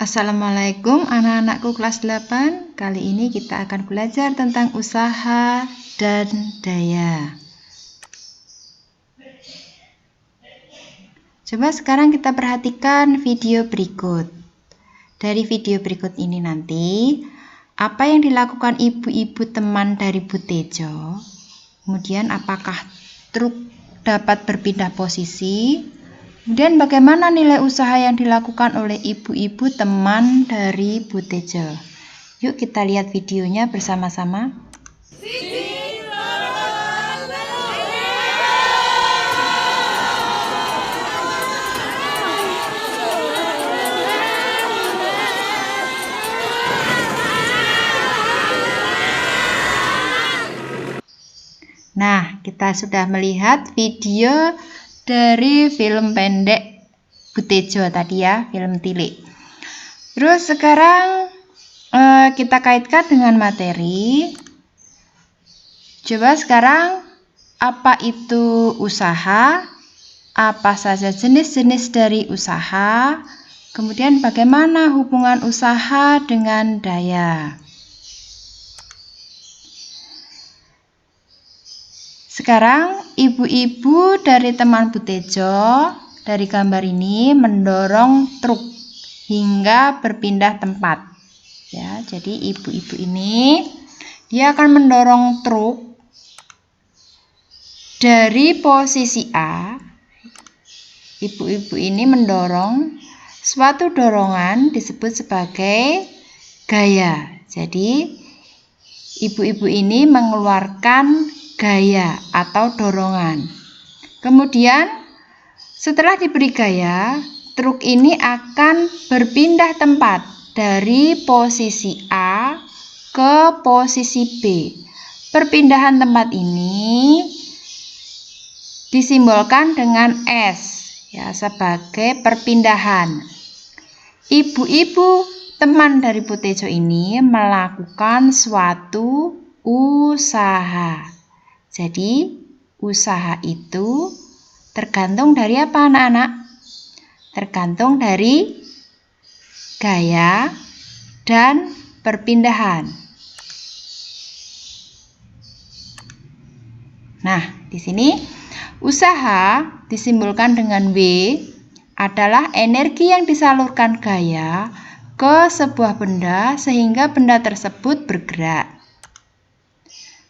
Assalamualaikum anak-anakku kelas 8. Kali ini kita akan belajar tentang usaha dan daya. Coba sekarang kita perhatikan video berikut. Dari video berikut ini nanti, apa yang dilakukan ibu-ibu teman dari Bu Tejo? Kemudian apakah truk dapat berpindah posisi? Kemudian bagaimana nilai usaha yang dilakukan oleh ibu-ibu teman dari Bu Tejo? Yuk kita lihat videonya bersama-sama. Nah, kita sudah melihat video dari film pendek Bu Tejo tadi ya, film Tilik. Terus sekarang kita kaitkan dengan materi. Coba sekarang, apa itu usaha? Apa saja jenis-jenis dari usaha? Kemudian bagaimana hubungan usaha dengan daya? Sekarang ibu-ibu dari teman Bu Tejo dari gambar ini mendorong truk hingga berpindah tempat. Ya, jadi ibu-ibu ini dia akan mendorong truk dari posisi A. Ibu-ibu ini mendorong suatu dorongan disebut sebagai gaya. Jadi ibu-ibu ini mengeluarkan gaya atau dorongan. Kemudian setelah diberi gaya, truk ini akan berpindah tempat dari posisi A ke posisi B. Perpindahan tempat ini disimbolkan dengan S ya, sebagai perpindahan. Ibu-ibu teman dari Bu Tejo ini melakukan suatu usaha. Jadi, usaha itu tergantung dari apa anak-anak? Tergantung dari gaya dan perpindahan. Nah, di sini usaha disimbolkan dengan W adalah energi yang disalurkan gaya ke sebuah benda sehingga benda tersebut bergerak.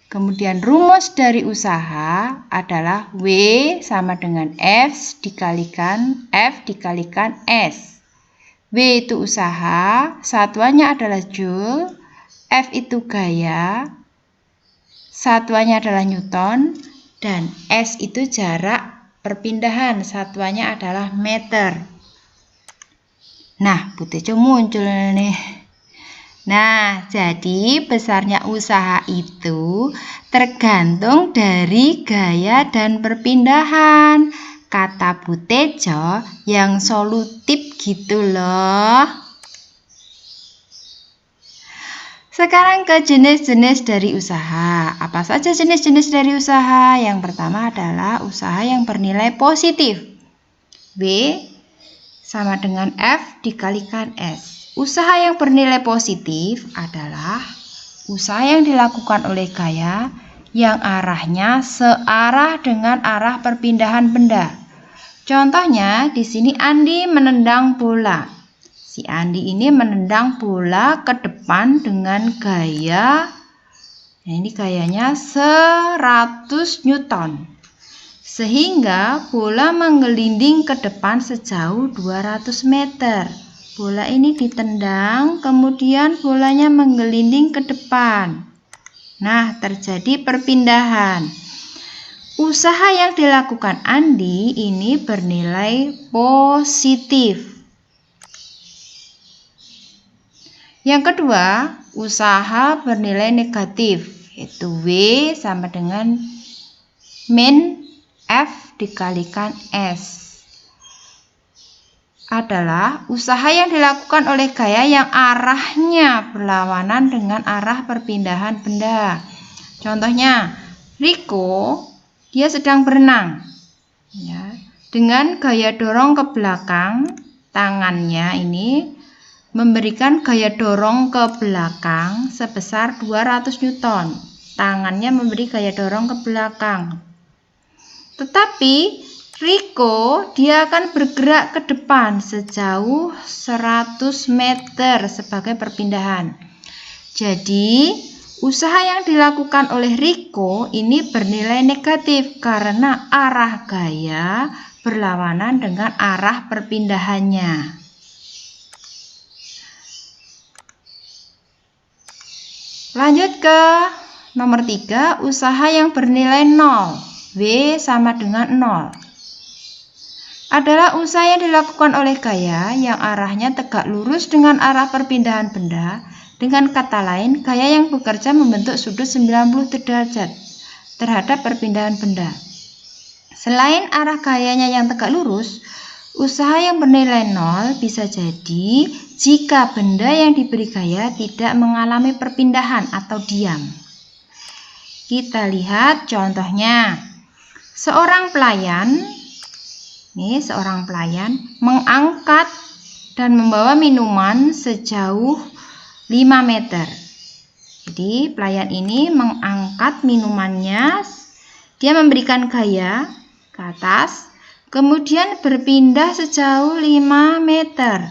Kemudian rumus dari usaha adalah W sama dengan F dikalikan S. W itu usaha, satuannya adalah Joule, F itu gaya, satuannya adalah Newton, dan S itu jarak perpindahan, satuannya adalah meter. Nah, Bu Tejo muncul nih. Nah, jadi besarnya usaha itu tergantung dari gaya dan perpindahan. Kata Bu Tejo yang solutif gitu loh. Sekarang ke jenis-jenis dari usaha. Apa saja jenis-jenis dari usaha? Yang pertama adalah usaha yang bernilai positif. W sama dengan F dikalikan S. Usaha yang bernilai positif adalah usaha yang dilakukan oleh gaya yang arahnya searah dengan arah perpindahan benda. Contohnya di sini Andi menendang bola. Si Andi ini menendang bola ke depan dengan gaya, ini gayanya 100 Newton. Sehingga bola menggelinding ke depan sejauh 200 meter. Bola ini ditendang, kemudian bolanya menggelinding ke depan. Nah, terjadi perpindahan. Usaha yang dilakukan Andi ini bernilai positif. Yang kedua, usaha bernilai negatif, yaitu W sama dengan min F dikalikan S. Adalah usaha yang dilakukan oleh gaya yang arahnya berlawanan dengan arah perpindahan benda. Contohnya, Riko dia sedang berenang ya, dengan gaya dorong ke belakang tangannya ini memberikan gaya dorong ke belakang sebesar 200 Newton. Tangannya memberi gaya dorong ke belakang. Tetapi Rico dia akan bergerak ke depan sejauh 100 meter sebagai perpindahan. Jadi, usaha yang dilakukan oleh Rico ini bernilai negatif karena arah gaya berlawanan dengan arah perpindahannya. Lanjut ke nomor 3, usaha yang bernilai 0. W sama dengan 0. Adalah usaha yang dilakukan oleh gaya yang arahnya tegak lurus dengan arah perpindahan benda. Dengan kata lain, gaya yang bekerja membentuk sudut 90 derajat terhadap perpindahan benda. Selain arah gayanya yang tegak lurus, usaha yang bernilai 0 bisa jadi jika benda yang diberi gaya tidak mengalami perpindahan atau diam. Kita lihat contohnya. Seorang pelayan mengangkat dan membawa minuman sejauh 5 meter. Jadi pelayan ini mengangkat minumannya, dia memberikan gaya ke atas, kemudian berpindah sejauh 5 meter.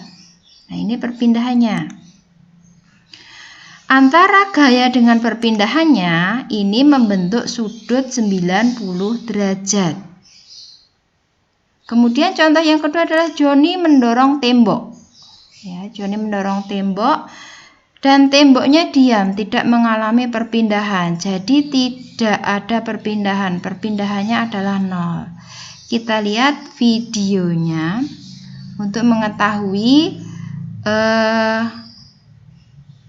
Nah, ini perpindahannya. Antara gaya dengan perpindahannya, ini membentuk sudut 90 derajat. Kemudian contoh yang kedua adalah Johnny mendorong tembok. Ya, Johnny mendorong tembok dan temboknya diam, tidak mengalami perpindahan. Jadi tidak ada perpindahan. Perpindahannya adalah 0. Kita lihat videonya untuk mengetahui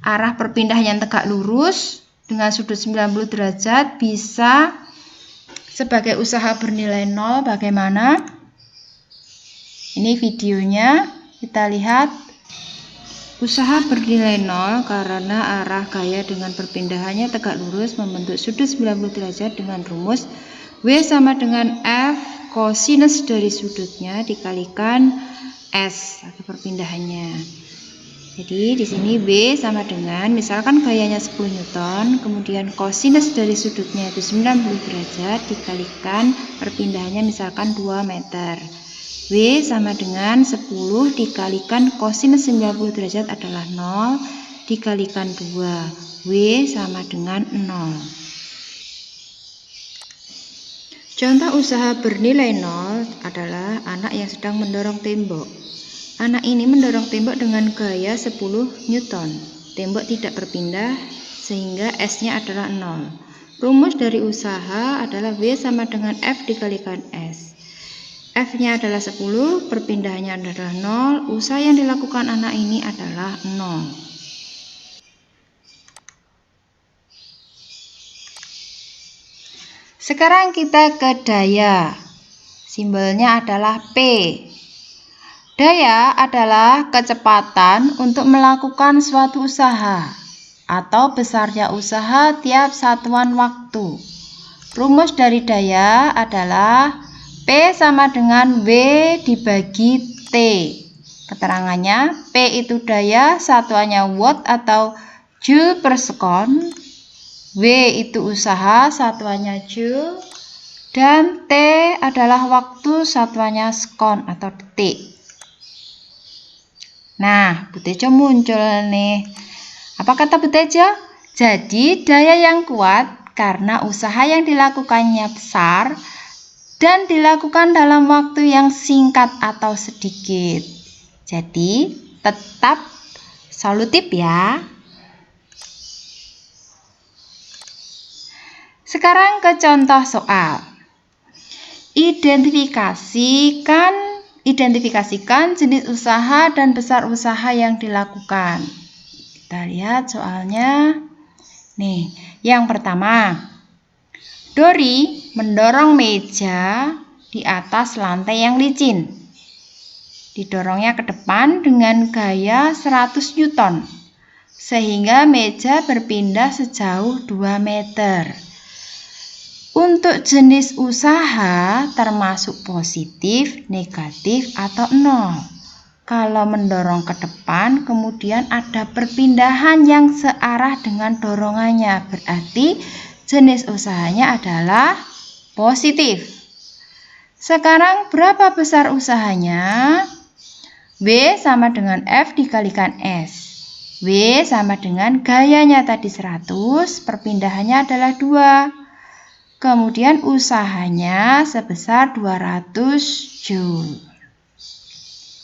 arah perpindahan yang tegak lurus dengan sudut 90 derajat bisa sebagai usaha bernilai 0. Bagaimana? Ini videonya, kita lihat usaha bernilai 0 karena arah gaya dengan perpindahannya tegak lurus membentuk sudut 90 derajat dengan rumus W sama dengan F kosinus dari sudutnya dikalikan S atau perpindahannya. Jadi di sini W sama dengan, misalkan gayanya 10 Newton, kemudian kosinus dari sudutnya itu 90 derajat dikalikan perpindahannya misalkan 2 meter. W sama dengan 10 dikalikan kosinus 90 derajat adalah 0 dikalikan 2. W sama dengan 0. Contoh usaha bernilai 0 adalah anak yang sedang mendorong tembok. Anak ini mendorong tembok dengan gaya 10 Newton. Tembok tidak berpindah sehingga S-nya adalah 0. Rumus dari usaha adalah W sama dengan F dikalikan S. F-nya adalah 10, perpindahannya adalah 0, usaha yang dilakukan anak ini adalah 0. Sekarang kita ke daya. Simbolnya adalah P. Daya adalah kecepatan untuk melakukan suatu usaha atau besarnya usaha tiap satuan waktu. Rumus dari daya adalah P sama dengan W dibagi T. Keterangannya, P itu daya, satuannya watt atau joule per sekon. W itu usaha, satuannya joule. Dan T adalah waktu, satuannya sekon atau detik. Nah, Bu Tejo muncul nih. Apa kata Bu Tejo? Jadi, daya yang kuat karena usaha yang dilakukannya besar dan dilakukan dalam waktu yang singkat atau sedikit. Jadi, tetap solutif ya. Sekarang ke contoh soal. Identifikasikan jenis usaha dan besar usaha yang dilakukan. Kita lihat soalnya. Nih, yang pertama. Dori mendorong meja di atas lantai yang licin. Didorongnya ke depan dengan gaya 100 Newton, sehingga meja berpindah sejauh 2 meter. Untuk jenis usaha termasuk positif, negatif, atau 0. kalau mendorong ke depan, kemudian ada perpindahan yang searah dengan dorongannya. Berarti jenis usahanya adalah positif. Sekarang berapa besar usahanya? W sama dengan F dikalikan S. W sama dengan gayanya tadi 100, perpindahannya adalah 2. Kemudian usahanya sebesar 200 Joule.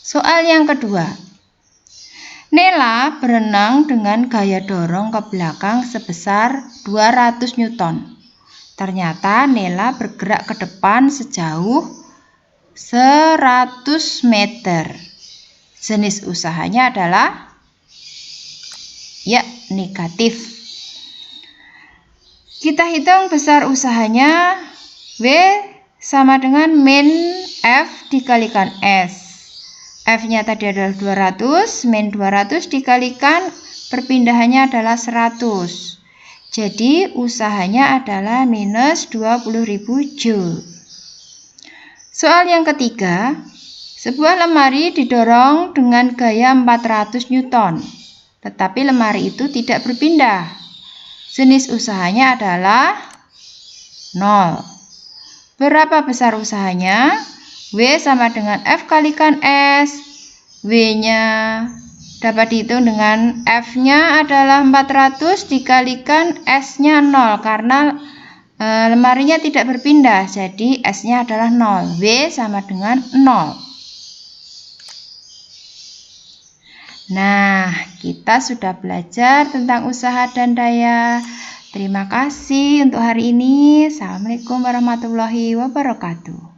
Soal yang kedua. Nela berenang dengan gaya dorong ke belakang sebesar 200 Newton. Ternyata Nela bergerak ke depan sejauh 100 meter. Jenis usahanya adalah negatif. Kita hitung besar usahanya. W sama dengan min F dikalikan S. F-nya tadi adalah 200, min 200 dikalikan perpindahannya adalah 100. Jadi usahanya adalah minus 20.000 Joule. Soal yang ketiga, sebuah lemari didorong dengan gaya 400 Newton, tetapi lemari itu tidak berpindah. Jenis usahanya adalah 0. Berapa besar usahanya? W sama dengan F kalikan S. W-nya dapat dihitung dengan F-nya adalah 400 dikalikan S-nya 0 karena lemarinya tidak berpindah. Jadi S-nya adalah 0. W sama dengan 0. Nah, kita sudah belajar tentang usaha dan daya. Terima kasih untuk hari ini. Assalamualaikum warahmatullahi wabarakatuh.